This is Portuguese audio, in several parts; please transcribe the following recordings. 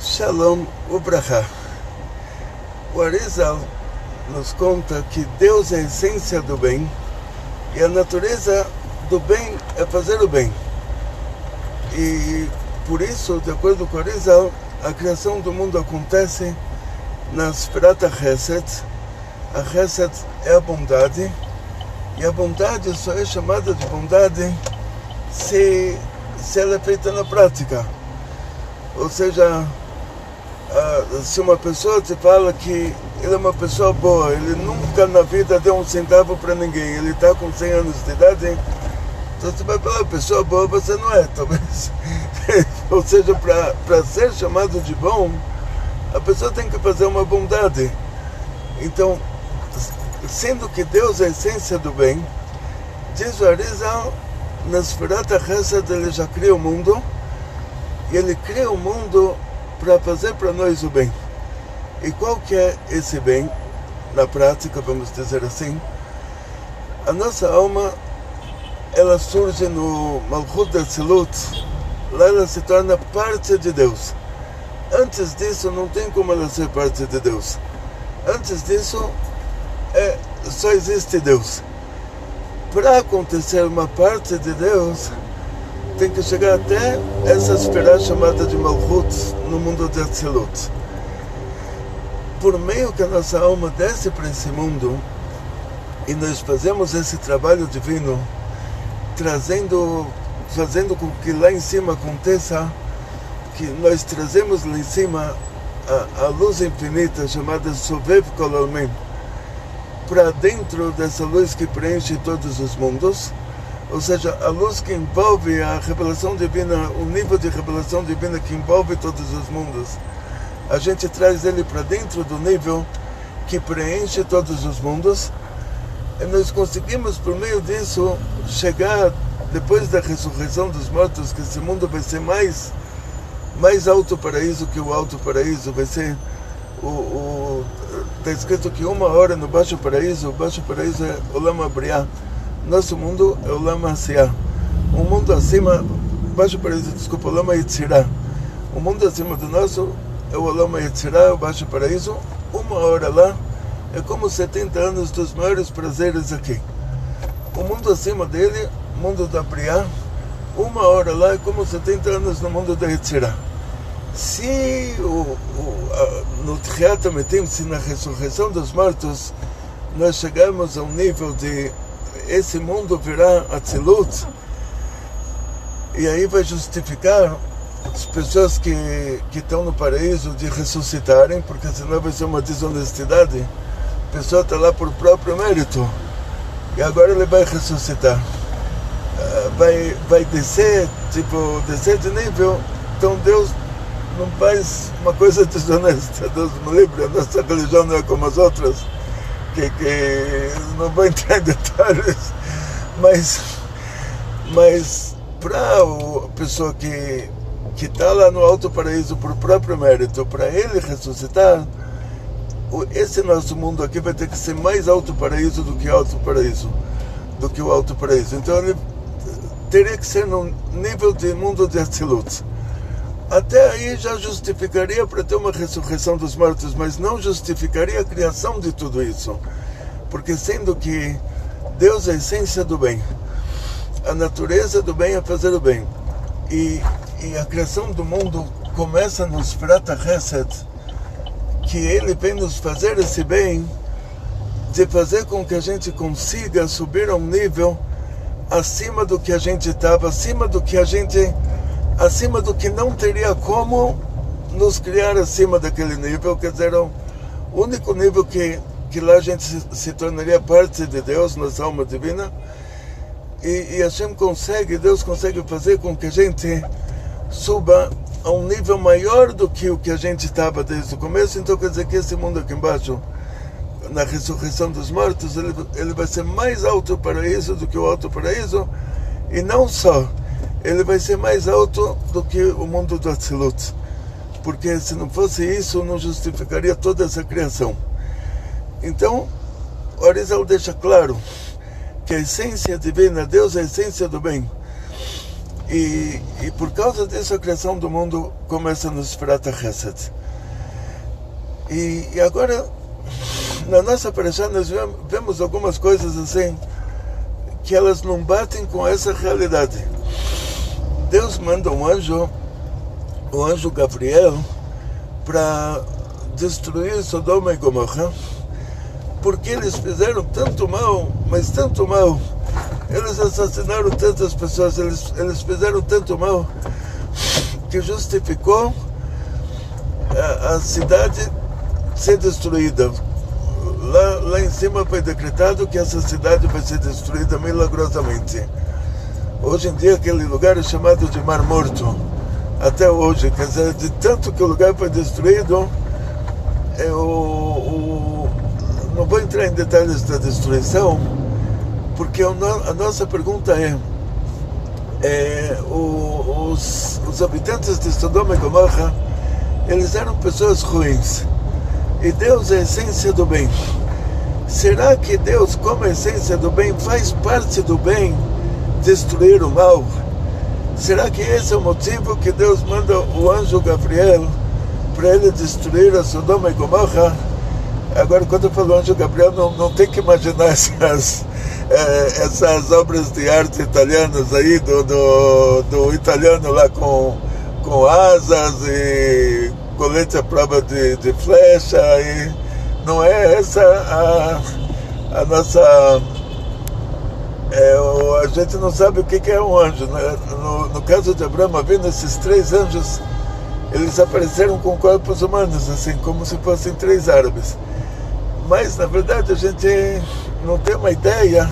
Shalom Ubrachá. O Arizal nos conta que Deus é a essência do bem e a natureza do bem é fazer o bem. E por isso, de acordo com o Arizal, a criação do mundo acontece na Sfirat HaChesed. A Chesed é a bondade, e a bondade só é chamada de bondade se ela é feita na prática. Ou seja, se uma pessoa te fala que ele é uma pessoa boa, ele nunca na vida deu um centavo para ninguém, ele está com 100 anos de idade, então você vai falar, pessoa boa você não é, talvez. Ou seja, para ser chamado de bom, a pessoa tem que fazer uma bondade. Então, sendo que Deus é a essência do bem, diz o Arizal, na Sfirat HaChesed ele já cria o mundo, e ele cria o mundo para fazer para nós o bem. E qual que é esse bem? Na prática, vamos dizer assim, a nossa alma, ela surge no Malchut de Atzilut, lá ela se torna parte de Deus. Antes disso, não tem como ela ser parte de Deus. Antes disso, só existe Deus. Para acontecer uma parte de Deus, tem que chegar até essa esfera chamada de Malchut no mundo de Atzilut. Por meio que a nossa alma desce para esse mundo e nós fazemos esse trabalho divino, fazendo com que lá em cima aconteça, que nós trazemos lá em cima a luz infinita chamada Sovev Kol Almin, para dentro dessa luz que preenche todos os mundos. Ou seja, a luz que envolve a revelação divina, o nível de revelação divina que envolve todos os mundos, a gente traz ele para dentro do nível que preenche todos os mundos, e nós conseguimos, por meio disso, chegar, depois da ressurreição dos mortos, que esse mundo vai ser mais alto paraíso que o alto paraíso, vai ser está escrito que 1 hora no baixo paraíso, o baixo paraíso é Olam Abriá, nosso mundo é Olam Asiá. O mundo acima, baixo paraíso, desculpa, Olam Yetzirá. O mundo acima do nosso é o Olam Yetzirá, o baixo paraíso. 1 hora lá é como 70 anos dos maiores prazeres aqui. O mundo acima dele, o mundo da Briá, 1 hora lá é como 70 anos no mundo da Yetzirá. Se no Tchiat HaMetim, se na ressurreição dos mortos, nós chegamos a um nível de esse mundo virá Atzilut, e aí vai justificar as pessoas que estão no paraíso de ressuscitarem, porque senão vai ser uma desonestidade. A pessoa está lá por próprio mérito e agora ele vai ressuscitar, vai descer de nível. Então Deus não faz uma coisa desonesta. Deus me livre, a nossa religião não é como as outras, que não vou entrar em detalhes, mas para a pessoa que está lá no alto paraíso por próprio mérito, para ele ressuscitar, esse nosso mundo aqui vai ter que ser mais alto paraíso do que o alto paraíso. Então ele teria que ser no nível de mundo de Atzilut. Até aí já justificaria para ter uma ressurreição dos mortos, mas não justificaria a criação de tudo isso. Porque sendo que Deus é a essência do bem, a natureza do bem é fazer o bem, e a criação do mundo começa no Sfirat HaChesed, que ele vem nos fazer esse bem, de fazer com que a gente consiga subir a um nível acima do que a gente estava, acima do que não teria como nos criar acima daquele nível. Quer dizer, o único nível que lá a gente se tornaria parte de Deus, nossa alma divina, e Deus consegue fazer com que a gente suba a um nível maior do que o que a gente estava desde o começo. Então quer dizer que esse mundo aqui embaixo, na ressurreição dos mortos, ele vai ser mais alto paraíso do que o alto paraíso, e não só, ele vai ser mais alto do que o mundo do Atzilut, porque se não fosse isso, não justificaria toda essa criação. Então, o Arizal deixa claro que a essência divina, Deus é a essência do bem. E por causa disso a criação do mundo começa no Sfirat HaChesed. E agora, na nossa parashá, nós vemos algumas coisas assim, que elas não batem com essa realidade. Deus manda o anjo Gabriel, para destruir Sodoma e Gomorra, porque eles fizeram tanto mal, mas tanto mal. Eles assassinaram tantas pessoas, eles fizeram tanto mal, que justificou a cidade ser destruída. Lá em cima foi decretado que essa cidade vai ser destruída milagrosamente. Hoje em dia aquele lugar é chamado de Mar Morto, até hoje. Quer dizer, de tanto que o lugar foi destruído, não vou entrar em detalhes da destruição, porque a nossa pergunta os habitantes de Sodoma e Gomorra, eles eram pessoas ruins, e Deus é a essência do bem. Será que Deus, como a essência do bem, faz parte do bem destruir o mal? Será que esse é o motivo que Deus manda o anjo Gabriel para ele destruir a Sodoma e Gomorra? Agora, quando eu falo anjo Gabriel, não tem que imaginar essas obras de arte italianas aí, do italiano lá com asas e colete à prova de flecha. E não é essa a nossa... a gente não sabe o que é um anjo, né? No caso de Abraão, vendo esses 3 anjos, eles apareceram com corpos humanos, assim, como se fossem 3 árabes. Mas, na verdade, a gente não tem uma ideia,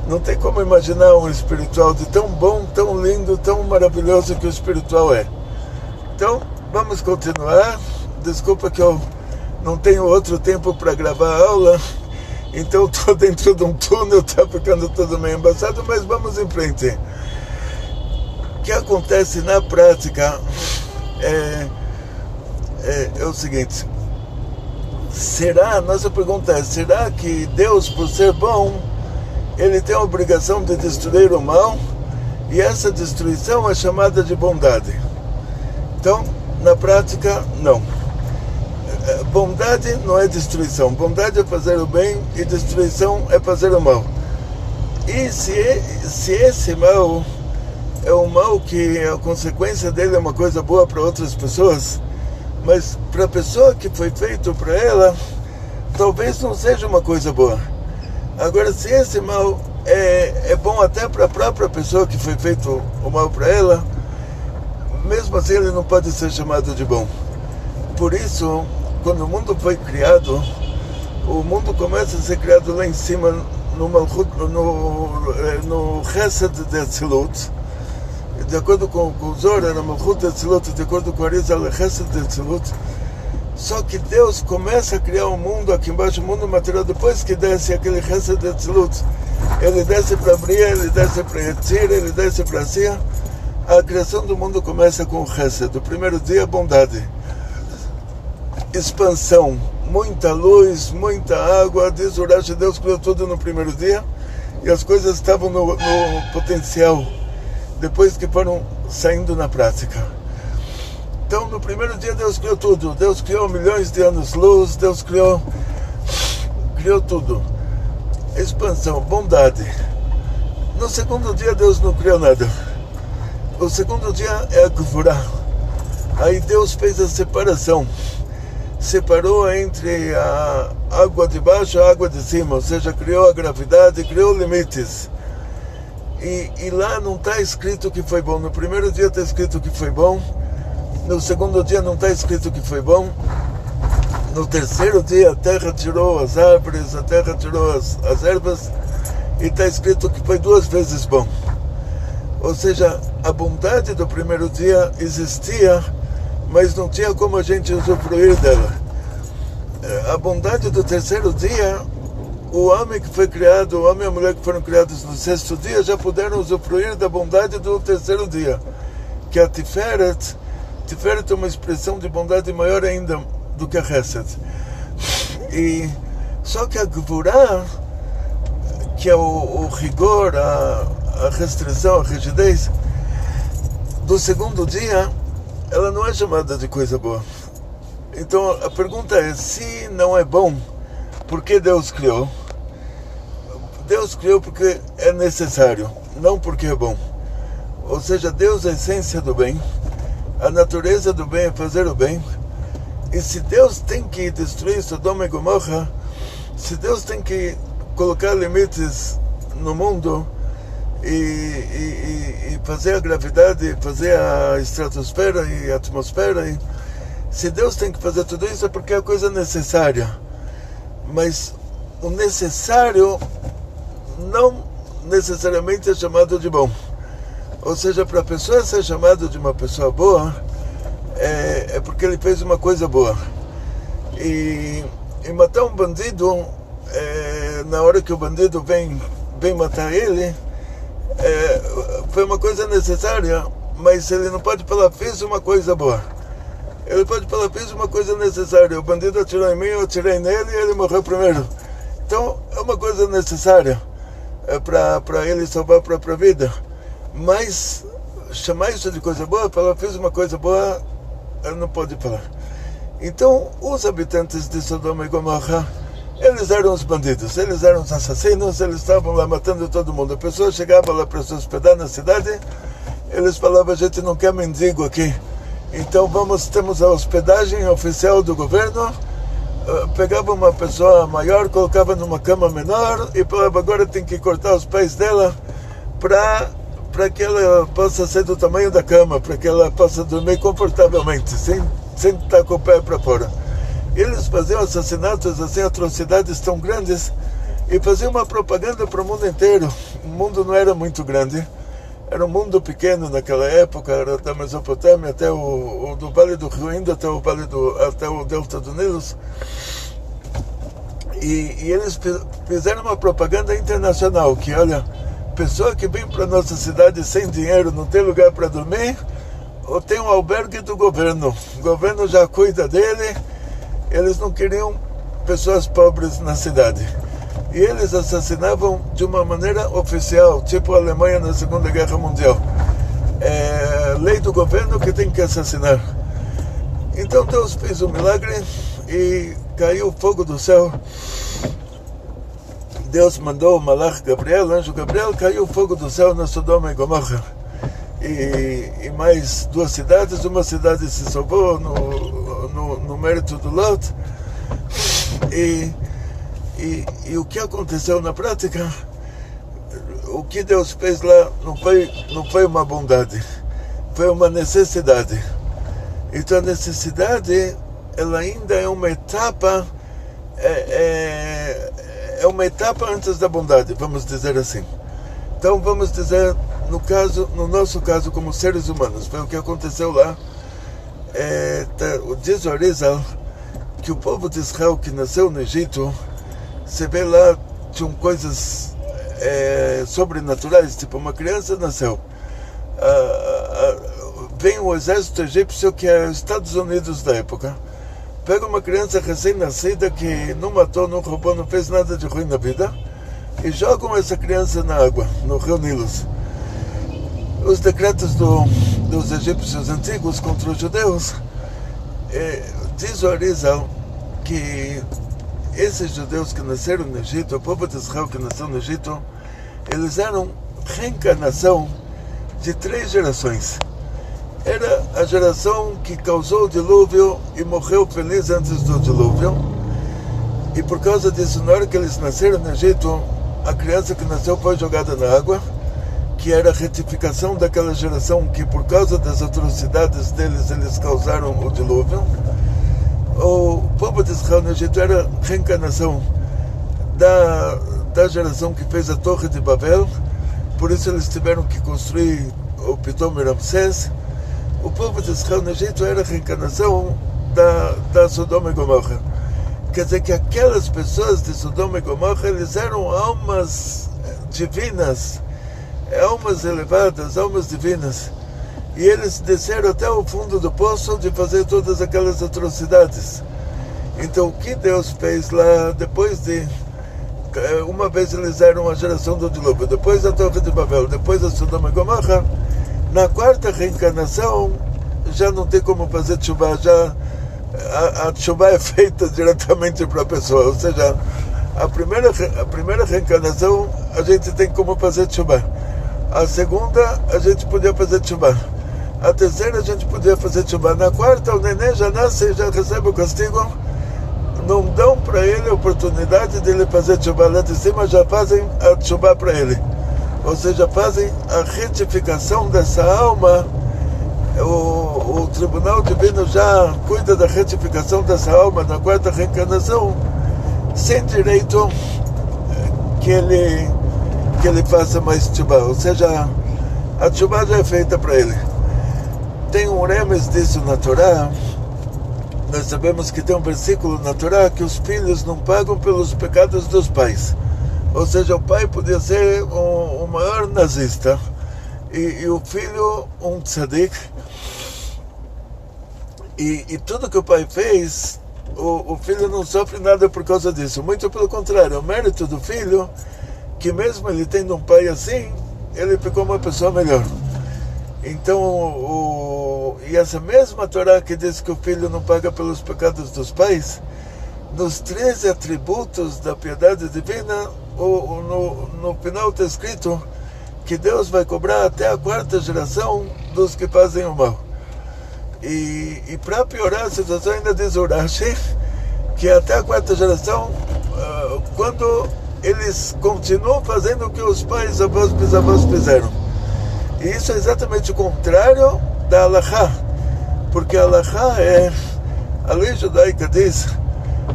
não tem como imaginar um espiritual de tão bom, tão lindo, tão maravilhoso que o espiritual é. Então, vamos continuar. Desculpa que eu não tenho outro tempo para gravar a aula, então estou dentro de um túnel, está ficando tudo meio embaçado, mas vamos em frente. O que acontece na prática é o seguinte: a nossa pergunta é, será que Deus, por ser bom, ele tem a obrigação de destruir o mal, e essa destruição é chamada de bondade? Então, na prática, não. Bondade não é destruição. Bondade é fazer o bem, e destruição é fazer o mal. E se esse mal é um mal que a consequência dele é uma coisa boa para outras pessoas, mas para a pessoa que foi feito para ela, talvez não seja uma coisa boa. Agora, se esse mal é bom até para a própria pessoa que foi feito o mal para ela, mesmo assim ele não pode ser chamado de bom. Por isso, quando o mundo foi criado, o mundo começa a ser criado lá em cima, no Chesed de Atzilut. De acordo com o Zohar, era Malchut de Atzilut, de acordo com o Arizal, é Chesed de Atzilut. Só que Deus começa a criar um mundo aqui embaixo, o mundo material, depois que desce aquele Chesed de Atzilut. Ele desce para Bria, ele desce para Yetzir, ele desce para Sia. A criação do mundo começa com o Chesed. O primeiro dia, bondade, expansão, muita luz, muita água. Diz o Rashi, Deus criou tudo no primeiro dia, e as coisas estavam no potencial, depois que foram saindo na prática. Então, no primeiro dia Deus criou tudo. Deus criou milhões de anos-luz, Deus criou tudo. Expansão, bondade. No segundo dia Deus não criou nada. O segundo dia é a Gvurá. Aí Deus fez a separação. Separou entre a água de baixo e a água de cima, ou seja, criou a gravidade, criou limites. E lá não está escrito que foi bom. No primeiro dia está escrito que foi bom, no segundo dia não está escrito que foi bom, no terceiro dia a terra tirou as árvores, a terra tirou as ervas, e está escrito que foi 2 vezes bom. Ou seja, a bondade do primeiro dia existia, mas não tinha como a gente usufruir dela. A bondade do terceiro dia, o homem que foi criado, o homem e a mulher que foram criados no 6º dia, já puderam usufruir da bondade do terceiro dia, que a Tiferet é uma expressão de bondade maior ainda do que a Chesed. E só que a Gvurá, que é o rigor, a restrição, a rigidez, do segundo dia, ela não é chamada de coisa boa. Então a pergunta é, se não é bom, por que Deus criou? Deus criou porque é necessário, não porque é bom. Ou seja, Deus é a essência do bem, a natureza do bem é fazer o bem. E se Deus tem que destruir Sodoma e Gomorra, se Deus tem que colocar limites no mundo e fazer a gravidade, fazer a estratosfera e a atmosfera, se Deus tem que fazer tudo isso é porque é coisa necessária. Mas o necessário não necessariamente é chamado de bom. Ou seja, para a pessoa ser chamada de uma pessoa boa, é porque ele fez uma coisa boa. E matar um bandido, na hora que o bandido vem matar ele, foi uma coisa necessária, mas ele não pode falar, fiz uma coisa boa. Ele pode falar, fiz uma coisa necessária. O bandido atirou em mim, eu atirei nele e ele morreu primeiro. Então, é uma coisa necessária para ele salvar a própria vida. Mas chamar isso de coisa boa, falar, fiz uma coisa boa, ele não pode falar. Então, os habitantes de Sodoma e Gomorra, eles eram os bandidos, eles eram os assassinos, eles estavam lá matando todo mundo. A pessoa chegava lá para se hospedar na cidade, eles falavam, a gente não quer mendigo aqui. Então temos a hospedagem oficial do governo, pegava uma pessoa maior, colocava numa cama menor e falava, agora tem que cortar os pés dela para que ela possa ser do tamanho da cama, para que ela possa dormir confortavelmente, sem estar com o pé para fora. Eles faziam assassinatos, assim, atrocidades tão grandes, e faziam uma propaganda para o mundo inteiro. O mundo não era muito grande, era um mundo pequeno naquela época, era da Mesopotâmia até do Vale do Rio Indo até o Delta do Nilo. E eles fizeram uma propaganda internacional, que olha, pessoa que vem para nossa cidade sem dinheiro, não tem lugar para dormir, ou tem um albergue do governo, o governo já cuida dele. Eles não queriam pessoas pobres na cidade. E eles assassinavam de uma maneira oficial, tipo a Alemanha na Segunda Guerra Mundial. É lei do governo que tem que assassinar. Então Deus fez um milagre e caiu fogo do céu. Deus mandou o malach Gabriel, anjo Gabriel, caiu fogo do céu na Sodoma e Gomorra. E mais duas cidades, uma cidade se salvou no mérito do Lot. E o que aconteceu na prática, o que Deus fez lá não foi uma bondade, foi uma necessidade. Então a necessidade, ela ainda é uma etapa, é uma etapa antes da bondade, vamos dizer assim. Então vamos dizer, no nosso caso como seres humanos, foi o que aconteceu lá. Diz o Arizal que o povo de Israel que nasceu no Egito, você vê lá, tinham coisas sobrenaturais, tipo uma criança nasceu, vem o exército egípcio, que é os Estados Unidos da época, pega uma criança recém-nascida que não matou, não roubou, não fez nada de ruim na vida, e jogam essa criança na água, no rio Nilo. Os decretos dos egípcios antigos contra os judeus, diz o Arizal que esses judeus que nasceram no Egito, o povo de Israel que nasceu no Egito, eles eram reencarnação de 3 gerações. Era a geração que causou o dilúvio e morreu feliz antes do dilúvio. E por causa disso, na hora que eles nasceram no Egito, a criança que nasceu foi jogada na água, que era a retificação daquela geração que, por causa das atrocidades deles, eles causaram o dilúvio. O povo de Israel no Egito era reencarnação da geração que fez a Torre de Babel, por isso eles tiveram que construir o Pitom e Ramsés. O povo de Israel no Egito era a reencarnação da Sodoma e Gomorra. Quer dizer que aquelas pessoas de Sodoma e Gomorra, eles eram almas divinas, almas elevadas, almas divinas. E eles desceram até o fundo do poço de fazer todas aquelas atrocidades. Então o que Deus fez lá, depois de... Uma vez eles eram a geração do dilúvio, depois a Torre de Babel, depois a Sodoma e Gomorra, Na quarta reencarnação, já não tem como fazer teshuvah, já a teshuvah é feita diretamente para a pessoa, ou seja, a primeira reencarnação a gente tem como fazer teshuvah, a segunda a gente podia fazer teshuvah, a terceira a gente podia fazer teshuvah, na quarta o neném já nasce e já recebe o castigo, não dão para ele a oportunidade de ele fazer teshuvah, lá de cima já fazem a teshuvah para ele, ou seja, fazem a retificação dessa alma. O Tribunal Divino já cuida da retificação dessa alma na quarta reencarnação, sem direito que ele faça mais teshuvah, ou seja, a teshuvah já é feita para ele. Tem um remes disso na Torá. Nós sabemos que tem um versículo na Torá que os filhos não pagam pelos pecados dos pais, ou seja, o pai podia ser o maior nazista e o filho um tzadik, e tudo que o pai fez, o filho não sofre nada por causa disso, muito pelo contrário, o mérito do filho, que mesmo ele tendo um pai assim, ele ficou uma pessoa melhor. Então, e essa mesma Torá que diz que o filho não paga pelos pecados dos pais, nos 13 atributos da piedade divina, no final está escrito que Deus vai cobrar até a quarta geração dos que fazem o mal. E para piorar a situação, ainda diz o Rashi que até a quarta geração, quando eles continuam fazendo o que os pais, avós, bisavós fizeram. E isso é exatamente o contrário da Halachá, porque a Halachá a lei judaica diz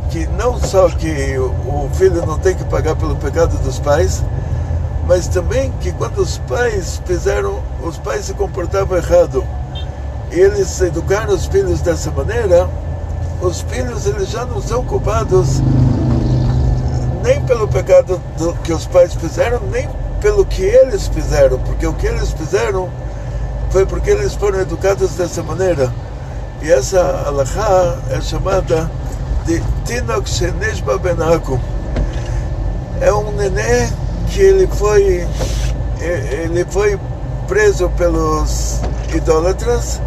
que não só que o filho não tem que pagar pelo pecado dos pais, mas também que quando os pais se comportavam errado, e eles educaram os filhos dessa maneira, os filhos eles já não são culpados nem pelo pecado que os pais fizeram, nem pelo que eles fizeram, porque o que eles fizeram foi porque eles foram educados dessa maneira. E essa halachá é chamada de Tinok Sheneshba Benakum. É um neném que ele foi preso pelos idólatras,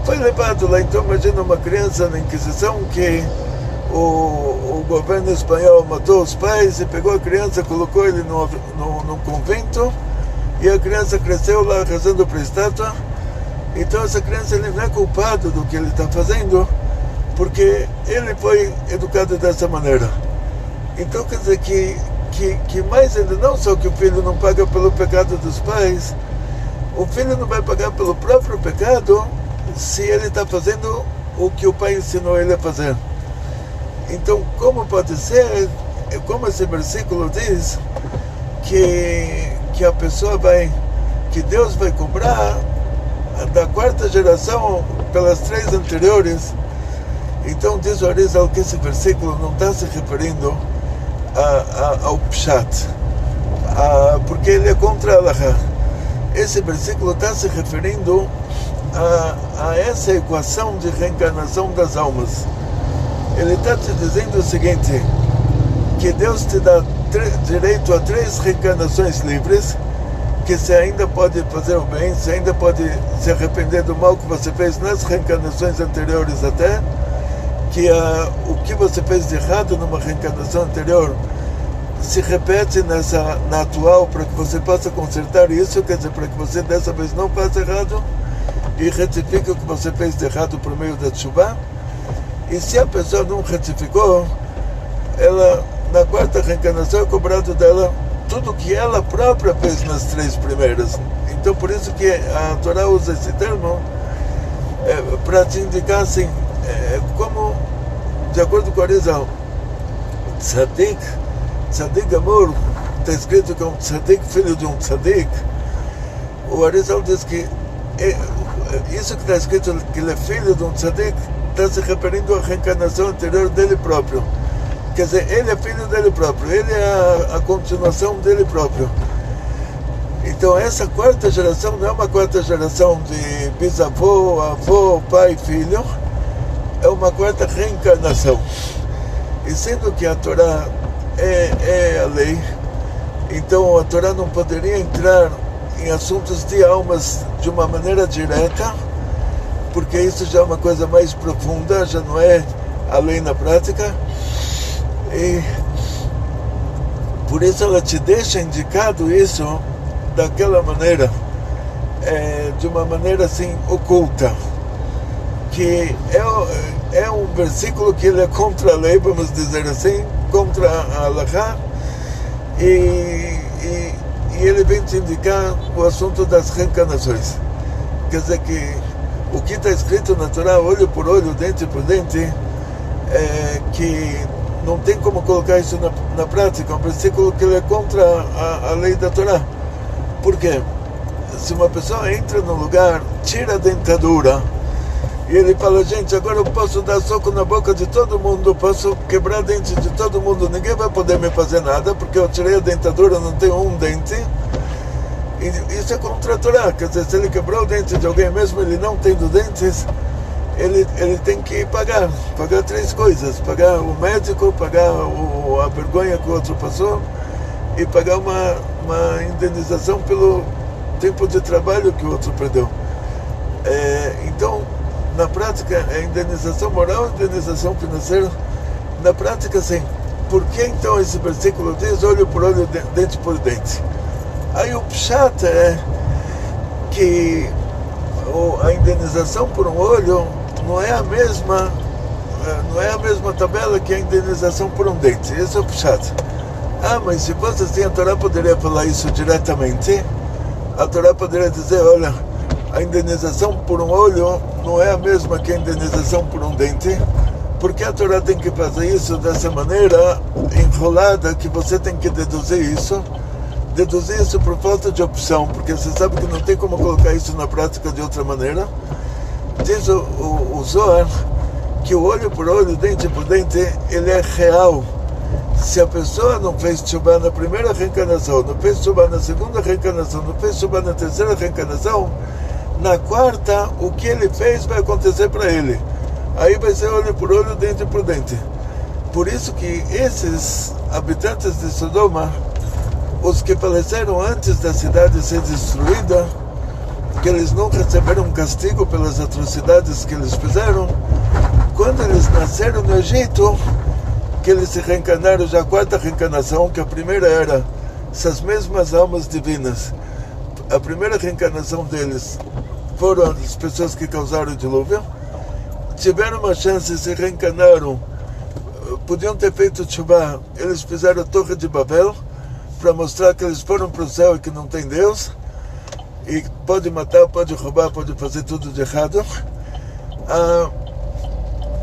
foi levado lá. Então imagina uma criança na Inquisição que o governo espanhol matou os pais e pegou a criança, colocou ele num convento, e a criança cresceu lá rezando para a estátua. Então essa criança ele não é culpado do que ele está fazendo, porque ele foi educado dessa maneira. Então quer dizer que mais ainda, não só que o filho não paga pelo pecado dos pais, o filho não vai pagar pelo próprio pecado se ele está fazendo o que o pai ensinou ele a fazer. Então, como pode ser, como esse versículo diz, que a pessoa que Deus vai cobrar da quarta geração pelas 3 anteriores. Então diz o Arizal que esse versículo não está se referindo ao Pshat, porque ele é contra a Halachá. Esse versículo está se referindo a essa equação de reencarnação das almas. Ele está te dizendo o seguinte, que Deus te dá direito a 3 reencarnações livres, que você ainda pode fazer o bem, você ainda pode se arrepender do mal que você fez nas reencarnações anteriores até, que o que você fez de errado numa reencarnação anterior se repete na atual, para que você possa consertar isso, quer dizer, para que você dessa vez não faça errado e retifique o que você fez de errado por meio da teshuvah. E se a pessoa não retificou, ela na quarta reencarnação é cobrado dela tudo que ela própria fez nas 3 primeiras. Então por isso que a Torá usa esse termo para te indicar assim, como de acordo com o Arizal, tzadik amor, está escrito que é um tzadik, filho de um tzadik. O Arizal diz que isso que está escrito, que ele é filho de um tzadik, está se referindo à reencarnação anterior dele próprio. Quer dizer, ele é filho dele próprio, ele é a continuação dele próprio. Então essa quarta geração não é uma quarta geração de bisavô, avô, pai, filho, é uma quarta reencarnação. E sendo que a Torá é a lei, então a Torá não poderia entrar em assuntos de almas de uma maneira direta, porque isso já é uma coisa mais profunda, já não é a lei na prática, e por isso ela te deixa indicado isso daquela maneira, de uma maneira assim oculta, que é um versículo que ele é contra a lei, vamos dizer assim, contra a Halakha, e ele vem te indicar o assunto das reencarnações. Quer dizer que o que está escrito na Torá, olho por olho, dente por dente, que não tem como colocar isso na prática, é um versículo que ele é contra a lei da Torá. Por quê? Se uma pessoa entra num lugar, tira a dentadura, e ele fala, gente, agora eu posso dar soco na boca de todo mundo, posso quebrar dente de todo mundo, ninguém vai poder me fazer nada, porque eu tirei a dentadura, não tenho um dente. E isso é contra a Torá. Quer dizer, se ele quebrou o dente de alguém, mesmo ele não tendo dentes, ele tem que pagar 3 coisas: pagar o médico, pagar a vergonha que o outro passou, e pagar uma indenização pelo tempo de trabalho que o outro perdeu. Então, na prática, é indenização moral, indenização financeira. Na prática, sim. Por que então esse versículo diz olho por olho, dente por dente? Aí o pshat é que a indenização por um olho não é a mesma tabela que a indenização por um dente. Esse é o pshat. Mas se fosse assim, a Torá poderia falar isso diretamente. A Torá poderia dizer, olha, a indenização por um olho não é a mesma que a indenização por um dente, porque a Torá tem que fazer isso dessa maneira enrolada, que você tem que deduzir isso por falta de opção, porque você sabe que não tem como colocar isso na prática de outra maneira. Diz o Zohar que o olho por olho, dente por dente, ele é real. Se a pessoa não fez tshuvá na primeira reencarnação, não fez tshuvá na segunda reencarnação, não fez tshuvá na terceira reencarnação, na quarta, o que ele fez vai acontecer para ele. Aí vai ser olho por olho, dente por dente. Por isso que esses habitantes de Sodoma, os que faleceram antes da cidade ser destruída, que eles não receberam um castigo pelas atrocidades que eles fizeram, quando eles nasceram no Egito, que eles se reencarnaram já a quarta reencarnação, que a primeira era essas mesmas almas divinas. A primeira reencarnação deles foram as pessoas que causaram o dilúvio, tiveram uma chance, se reencarnaram, podiam ter feito tshuvá, eles fizeram a Torre de Babel, para mostrar que eles foram para o céu e que não tem Deus, e pode matar, pode roubar, pode fazer tudo de errado. A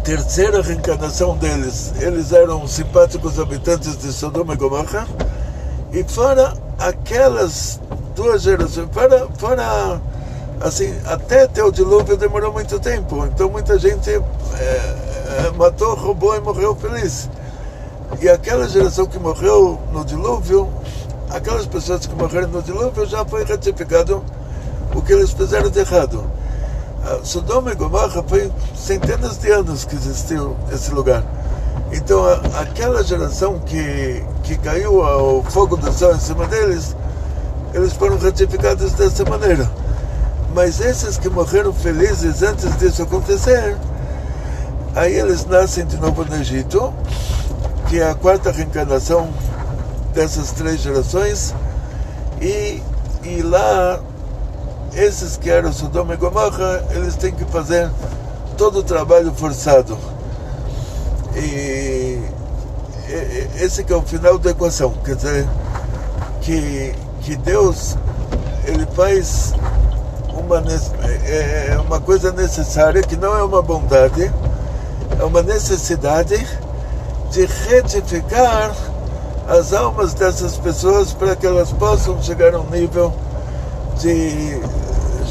terceira reencarnação deles, eles eram simpáticos habitantes de Sodoma e Gomorra, e fora aquelas 2 gerações, fora assim, até ter o dilúvio demorou muito tempo, então muita gente matou, roubou e morreu feliz. E aquela geração que morreu no dilúvio, aquelas pessoas que morreram no dilúvio, já foi retificado o que eles fizeram de errado. Sodoma e Gomorra foi centenas de anos que existiu esse lugar. Então aquela geração que caiu o fogo do céu em cima deles, eles foram retificados dessa maneira. Mas esses que morreram felizes antes disso acontecer, aí eles nascem de novo no Egito, que é a quarta reencarnação dessas 3 gerações, e lá, esses que eram Sodoma e Gomorra, eles têm que fazer todo o trabalho forçado. E esse que é o final da equação, quer dizer, que Deus, ele faz uma coisa necessária, que não é uma bondade, é uma necessidade de retificar as almas dessas pessoas para que elas possam chegar a um nível de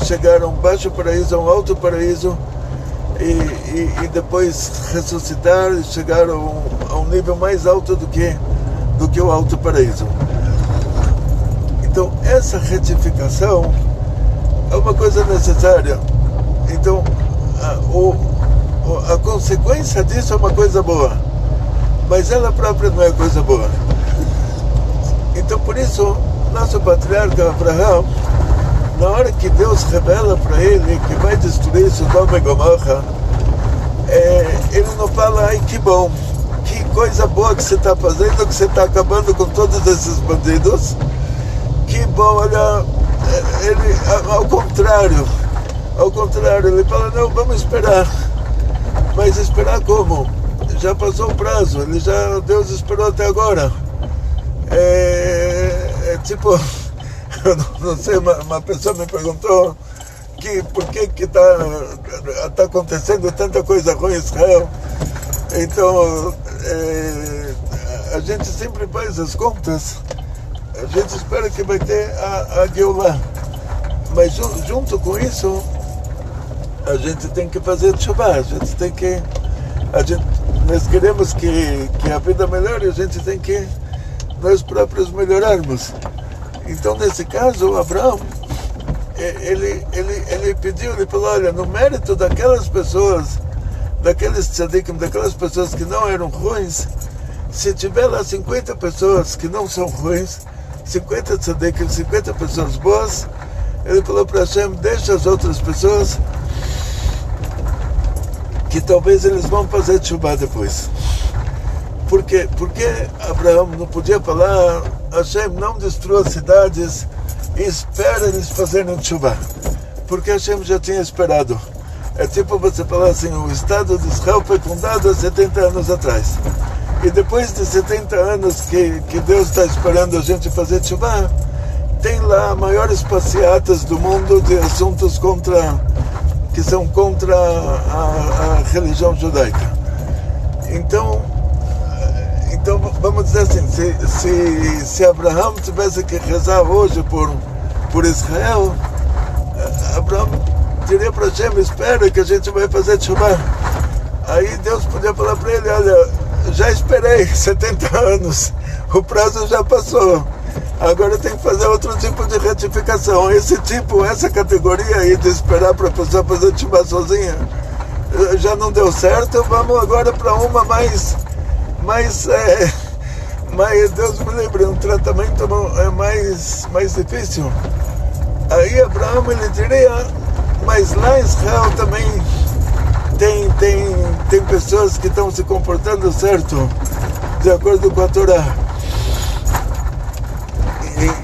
chegar a um baixo paraíso, a um alto paraíso, e depois ressuscitar e chegar a um nível mais alto do que o alto paraíso. Então essa retificação é uma coisa necessária. Então a consequência disso é uma coisa boa, mas ela própria não é coisa boa. Então por isso nosso patriarca Abraão, na hora que Deus revela para ele que vai destruir Sodoma e Gomorra, ele não fala, ai que bom, que coisa boa que você está fazendo, que você está acabando com todos esses bandidos, que bom, olha, ele, ao contrário, ele fala, não, vamos esperar, mas esperar como? Já passou o prazo, Deus esperou até agora. Tipo, eu não sei, uma pessoa me perguntou por que está acontecendo tanta coisa ruim em Israel. Então, a gente sempre faz as contas, a gente espera que vai ter a Geulah, mas junto com isso, a gente tem que fazer tshuva, nós queremos que a vida melhore, a gente tem que nós próprios melhorarmos. Então, nesse caso, Abraão, ele pediu, ele falou, olha, no mérito daquelas pessoas, daqueles tzadikim, daquelas pessoas que não eram ruins, se tiver lá 50 pessoas que não são ruins, 50 tzadikim, 50 pessoas boas, ele falou para Hashem, deixa as outras pessoas, que talvez eles vão fazer tshuva depois. Por quê? Porque Abraão não podia falar, Hashem, não destrua as cidades e espera eles fazerem tshuva. Porque Hashem já tinha esperado. É tipo você falar assim, o Estado de Israel foi fundado há 70 anos atrás. E depois de 70 anos que Deus está esperando a gente fazer tshuva, tem lá maiores passeatas do mundo de assuntos que são contra a religião judaica. Então, vamos dizer assim, se Abraão tivesse que rezar hoje por Israel, Abraão diria para Hashem, espera que a gente vai fazer tshuva. Aí Deus podia falar para ele, olha, já esperei 70 anos, o prazo já passou, agora tem que fazer outro tipo de retificação. Essa categoria aí de esperar para a pessoa fazer tshuva sozinha, já não deu certo, vamos agora para uma mais Deus me livre, um tratamento mais difícil. Aí Abraão, ele diria, mas lá em Israel também tem pessoas que estão se comportando certo, de acordo com a Torá.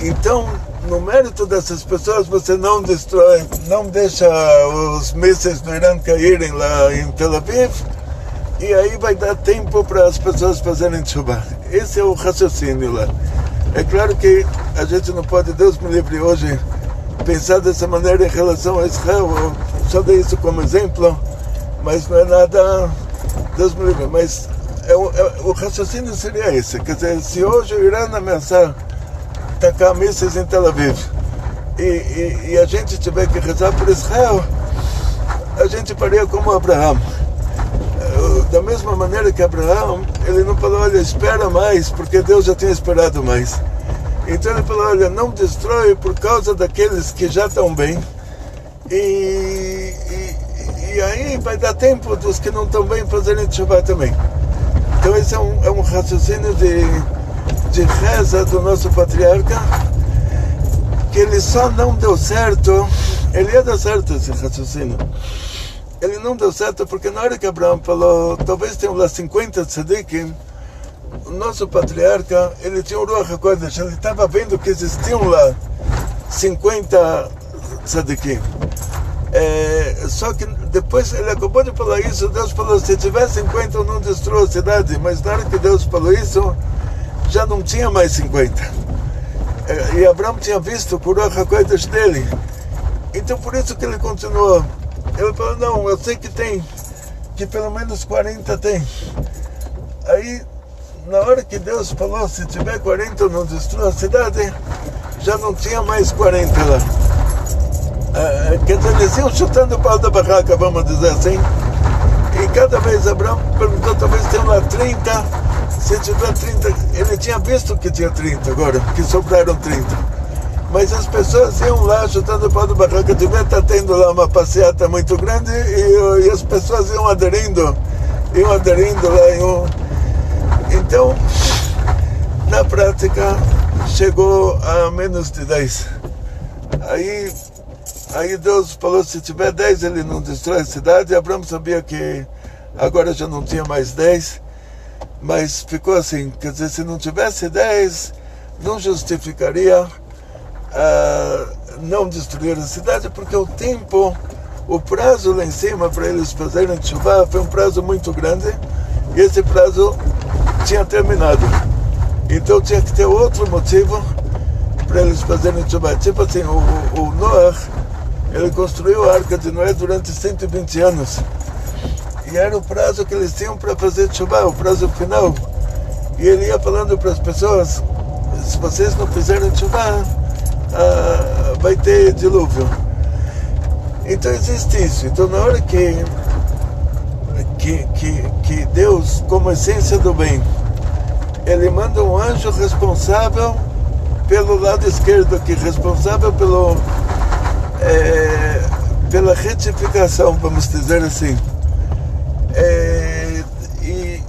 Então, no mérito dessas pessoas, você não destrói, não deixa os mísseis do Irã caírem lá em Tel Aviv, e aí vai dar tempo para as pessoas fazerem tshuva. Esse é o raciocínio lá. É claro que a gente não pode, Deus me livre hoje, pensar dessa maneira em relação a Israel. Eu só dei isso como exemplo, mas não é nada, Deus me livre. Mas o raciocínio seria esse. Quer dizer, se hoje o Irã ameaçar tacar mísseis em Tel Aviv e a gente tiver que rezar por Israel, a gente faria como Abraão. Da mesma maneira que Abraão, ele não falou, olha, espera mais, porque Deus já tinha esperado mais. Então ele falou, olha, não destrói por causa daqueles que já estão bem, e aí vai dar tempo dos que não estão bem fazerem tshuva também. Então esse é um raciocínio de reza do nosso patriarca, que ele só não deu certo, ele ia dar certo esse raciocínio. Ele não deu certo porque na hora que Abraão falou, talvez tenham lá 50 tzadikim, o nosso patriarca, ele tinha um Ruach HaKodesh, ele estava vendo que existiam lá 50 tzadikim. Só que depois ele acabou de falar isso, Deus falou, se tiver 50 eu não destruo a cidade, mas na hora que Deus falou isso, já não tinha mais 50. E Abraão tinha visto o Ruach HaKodesh dele. Então por isso que ele continuou. Ele falou, não, eu sei que pelo menos 40 tem. Aí, na hora que Deus falou, se tiver 40 eu não destruo a cidade, já não tinha mais 40 lá. Quer dizer, eles iam chutando o pau da barraca, vamos dizer assim. E cada vez Abraão perguntou, talvez tenham lá 30, se tiver 30, ele tinha visto que tinha 30 agora, que sobraram 30. Mas as pessoas iam lá chutando o pau da barraca, devia estar tendo lá uma passeata muito grande e as pessoas iam aderindo lá. Então, na prática, chegou a menos de 10. Aí Aí Deus falou, se tiver 10 ele não destrói a cidade. E Abraão sabia que agora já não tinha mais 10, mas ficou assim, quer dizer, se não tivesse 10, não justificaria não destruir a cidade, porque o tempo, o prazo lá em cima para eles fazerem chuva foi um prazo muito grande, e esse prazo tinha terminado. Então tinha que ter outro motivo para eles fazerem chuva. Tipo assim, o Noah, ele construiu a Arca de Noé durante 120 anos. E era o prazo que eles tinham para fazer chuva, o prazo final. E ele ia falando para as pessoas, se vocês não fizerem chuva, vai ter dilúvio. Então existe isso. Então na hora que Deus, como essência do bem, ele manda um anjo responsável pelo lado esquerdo, que é responsável pela retificação, vamos dizer assim. E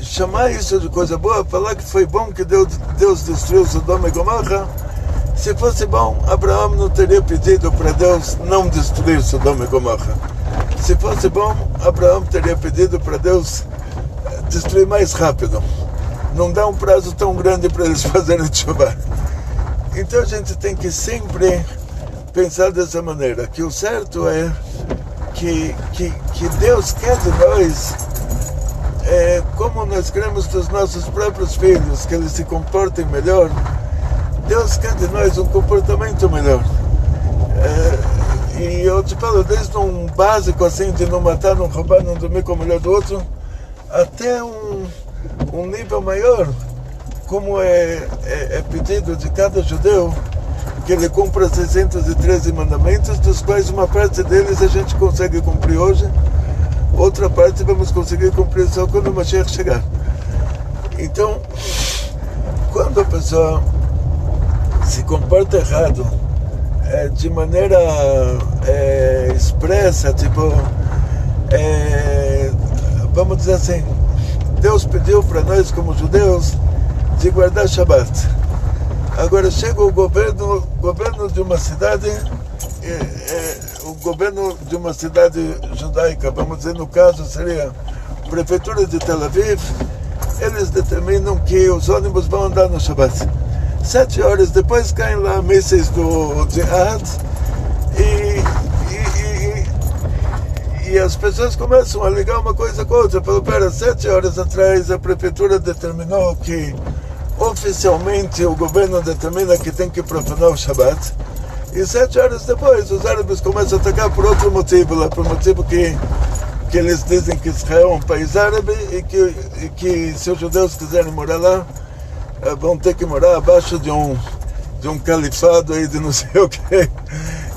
chamar isso de coisa boa, falar que foi bom que Deus destruiu Sodoma e Gomorra. Se fosse bom, Abraão não teria pedido para Deus não destruir Sodoma e Gomorra. Se fosse bom, Abraão teria pedido para Deus destruir mais rápido. Não dá um prazo tão grande para eles fazerem chuva. Então a gente tem que sempre pensar dessa maneira, que o certo é que Deus quer de nós, como nós queremos dos nossos próprios filhos, que eles se comportem melhor. Deus quer de nós um comportamento melhor. E eu te falo, desde um básico assim, de não matar, não roubar, não dormir com a mulher do outro, até um nível maior, como é pedido de cada judeu, que ele cumpra 613 mandamentos, dos quais uma parte deles a gente consegue cumprir hoje, outra parte vamos conseguir cumprir só quando o Mashiach chegar. Então, quando a pessoa se comporta errado, de maneira expressa, tipo, vamos dizer assim, Deus pediu para nós como judeus de guardar Shabbat. Agora chega o governo de uma cidade, o governo de uma cidade judaica, vamos dizer, no caso seria a prefeitura de Tel Aviv, eles determinam que os ônibus vão andar no Shabbat. 7 horas depois caem lá mísseis do Jihad e as pessoas começam a ligar uma coisa com a outra. Falam, pera, 7 horas atrás a prefeitura determinou que oficialmente o governo determina que tem que profanar o Shabbat, e 7 horas depois os árabes começam a atacar por outro motivo, lá, por motivo que eles dizem que Israel é um país árabe e que se os judeus quiserem morar lá, vão ter que morar abaixo de um califado aí de não sei o que.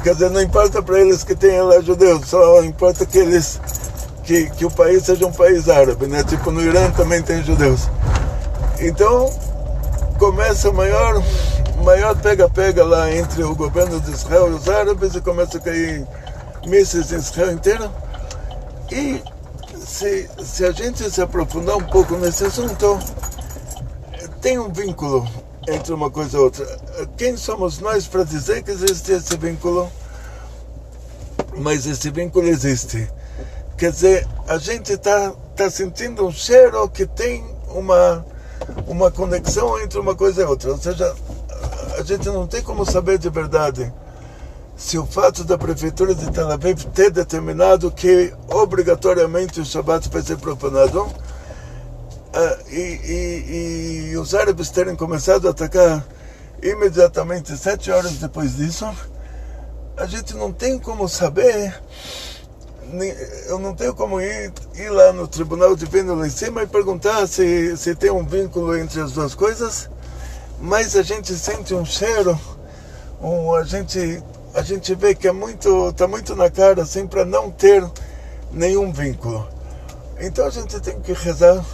Quer dizer, não importa para eles que tenham lá judeus, só importa que o país seja um país árabe, né? Tipo, no Irã também tem judeus. Então começa o maior pega-pega lá entre o governo de Israel e os árabes, e começa a cair mísseis em Israel inteiro. E se a gente se aprofundar um pouco nesse assunto, tem um vínculo entre uma coisa e outra. Quem somos nós para dizer que existe esse vínculo? Mas esse vínculo existe. Quer dizer, a gente está sentindo um cheiro que tem uma conexão entre uma coisa e outra. Ou seja, a gente não tem como saber de verdade se o fato da prefeitura de Tel Aviv ter determinado que obrigatoriamente o Shabbat vai ser profanado, e os árabes terem começado a atacar imediatamente 7 horas depois disso, a gente não tem como saber. Eu não tenho como ir lá no tribunal divino lá em cima e perguntar se tem um vínculo entre as duas coisas, mas a gente sente um cheiro, a gente vê que está muito na cara assim, para não ter nenhum vínculo. Então a gente tem que rezar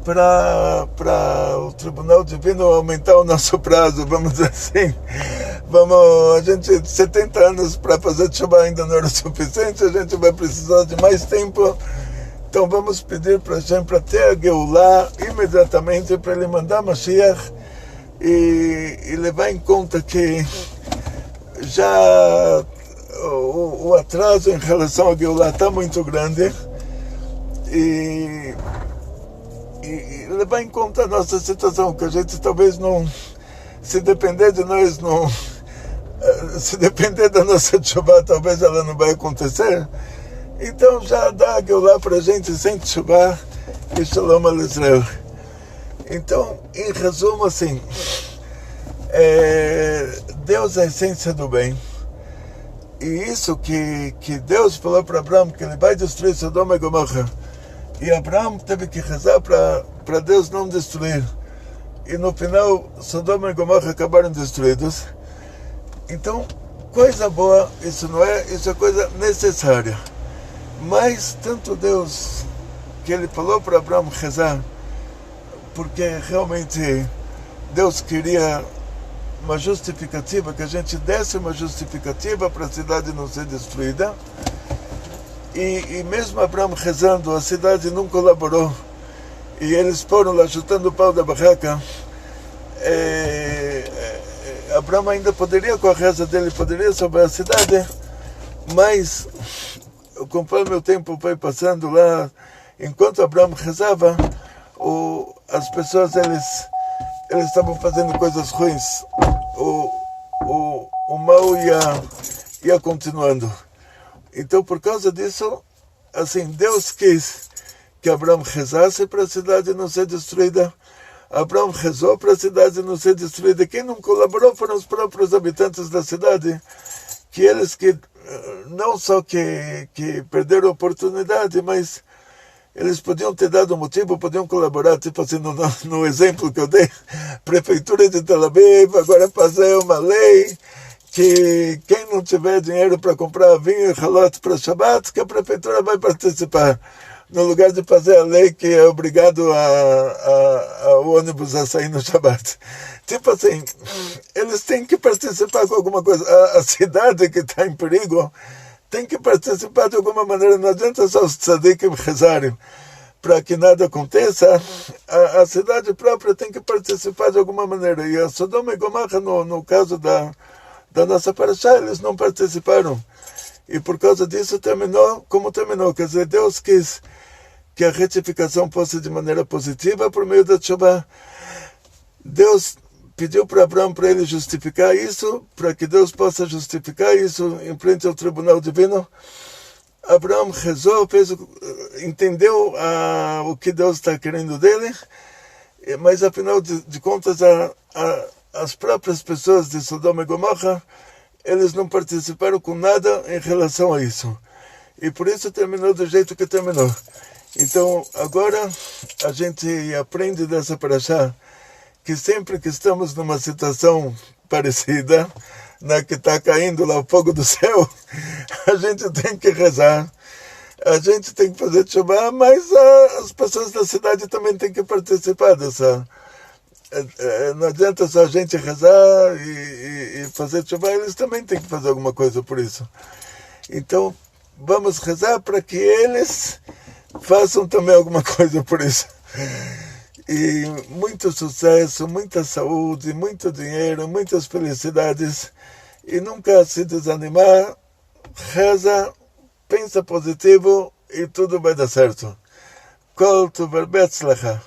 para o tribunal divino aumentar o nosso prazo, vamos dizer assim. A gente, 70 anos para fazer chuva ainda não era suficiente, a gente vai precisar de mais tempo. Então vamos pedir para Hashem para ter a Geulah imediatamente, para ele mandar Mashiach e levar em conta que já o atraso em relação a Geulah está muito grande e levar em conta a nossa situação, que a gente talvez não, se depender de nós, não, se depender da nossa tshuva, talvez ela não vai acontecer. Então já dá a Geulah para a gente sem tshuva e Shalom al Israel. Então, em resumo, assim, Deus é a essência do bem. E isso que Deus falou para Abraão, que ele vai destruir Sodoma e Gomorra. E Abraão teve que rezar para Deus não destruir. E no final, Sodoma e Gomorra acabaram destruídos. Então, coisa boa, isso não é, isso é coisa necessária. Mas tanto Deus, que ele falou para Abraão rezar, porque realmente Deus queria uma justificativa, que a gente desse uma justificativa para a cidade não ser destruída. E mesmo Abraão rezando, a cidade não colaborou. E eles foram lá chutando o pau da barraca. Abraão ainda poderia, com a reza dele, poderia salvar a cidade, mas conforme o tempo foi passando lá, enquanto Abraão rezava, as pessoas eles estavam fazendo coisas ruins. O mal ia continuando. Então, por causa disso, assim, Deus quis que Abraão rezasse para a cidade não ser destruída. Abraão rezou para a cidade não ser destruída. Quem não colaborou foram os próprios habitantes da cidade, que eles que não só que perderam a oportunidade, mas eles podiam ter dado um motivo, podiam colaborar, tipo assim, no exemplo que eu dei, Prefeitura de Tel Aviv agora fazer uma lei que quem não tiver dinheiro para comprar vinho e halot para Shabbat, que a Prefeitura vai participar, no lugar de fazer a lei que é obrigado o ônibus a sair no Shabbat. Tipo assim, eles têm que participar com alguma coisa. A cidade que está em perigo tem que participar de alguma maneira. Não adianta só os tzadikim rezarem para que nada aconteça. A cidade própria tem que participar de alguma maneira. E a Sodoma e Gomorra, no caso da nossa parashá, eles não participaram. E por causa disso terminou como terminou. Quer dizer, Deus quis que a retificação fosse de maneira positiva por meio da tshuva. Deus pediu para Abraão para ele justificar isso, para que Deus possa justificar isso em frente ao tribunal divino. Abraão rezou, entendeu o que Deus está querendo dele, mas afinal de contas as próprias pessoas de Sodoma e Gomorra, eles não participaram com nada em relação a isso. E por isso terminou do jeito que terminou. Então agora a gente aprende dessa parashá que sempre que estamos numa situação parecida, que está caindo lá o fogo do céu, a gente tem que rezar, a gente tem que fazer tshuva, mas as pessoas da cidade também têm que participar dessa. Não adianta só a gente rezar e fazer tshuva, eles também têm que fazer alguma coisa por isso. Então, vamos rezar para que eles façam também alguma coisa por isso. E muito sucesso, muita saúde, muito dinheiro, muitas felicidades. E nunca se desanimar, reza, pensa positivo e tudo vai dar certo. Kol tu betzlacha.